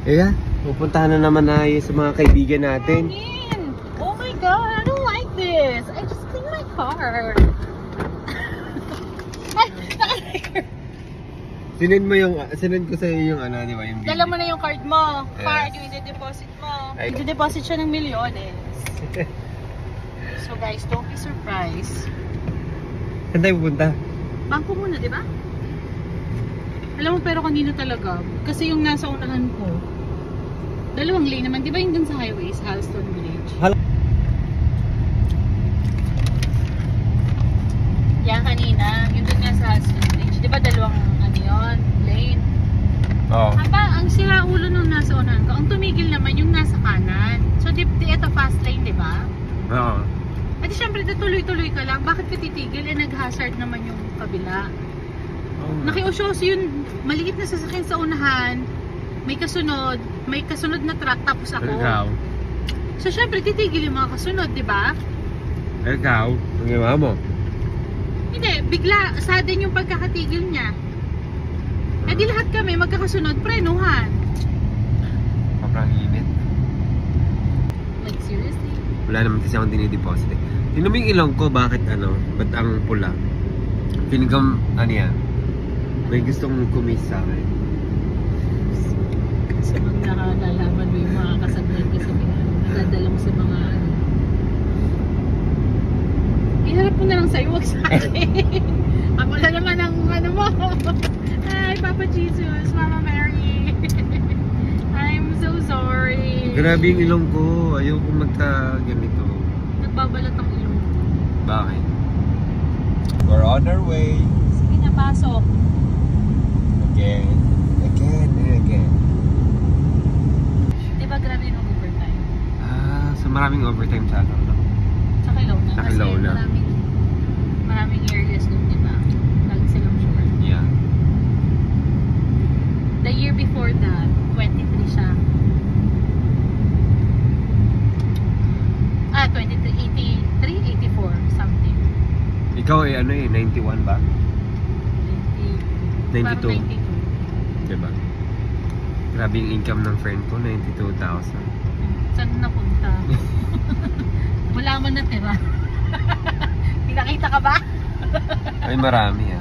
Yeah, pupuntahan na naman na sa mga kaibigan natin. Oh my god, I don't like this. I just cleaned my car. Sinend ko sa iyo yung ano, di ba? Yung Dala mo na yung card mo. Yes. Card, yung i-deposit mo. I-deposit siya ng milyones. So guys, don't be surprised. Saan tayo pupunta? Bangko muna, di ba? Alam mo, pero kanino talaga? Kasi yung nasa unahan ko, dalawang lane naman. Di ba yung dun sa highway, sa Halston Village? Yan kanina, yung dun nga sa Halston Village. Di ba dalawang ano yun, lane? Oo. Aba, ang sira ulo nung nasa unahan ko, ang tumigil naman yung nasa kanan. So, ito fast lane, di ba? Oo. At syempre, tuloy-tuloy ka lang. Bakit ka titigil? Nag-hazard naman yung kabila. Nakiusyoso yun, maliit na sasakyan sa unahan, may kasunod na truck, tapos ako. Ikaw? So syempre, titigil yung mga kasunod, di ba? Ikaw? Ang ginawa mo? Hindi, bigla, sudden yung pagkakatigil niya. Eh di lahat kami, magkakasunod, prenuhan. Sobrang init. Like seriously? Wala naman kasi akong dinideposit eh. Tingnan mo yung ilong ko, bakit ano? Ba't ang pula? Feeling ko, ano yan? May gustong kumis sa akin. Sa mga nakalalaman mo yung mga kasablan kasi nadadala mo sa mga ano. Iharap mo na lang sa'yo, wag sa akin. Ako na naman ang ano mo. Hi, Papa Jesus, Mama Mary. I'm so sorry. Grabe yung ilong ko. Ayoko magka-ganito. Nagbabalat ang ilong. Bakit? We're on our way. Sige na, pasok. Again and again. Diba grabe yung overtime? So maraming overtime sa atin, no? Sa Kelowna. Sa Kelowna. Kasi maraming areas doon, diba? Lagi silang sure. Yeah. The year before that, 23 siya. 23, 84, something. Ikaw ay ano eh, 91 ba? 92. 92. Diba? Grabe yung income ng friend ko, 92,000. Saan napunta? Wala man natira. Pinakita ka ba? Ay marami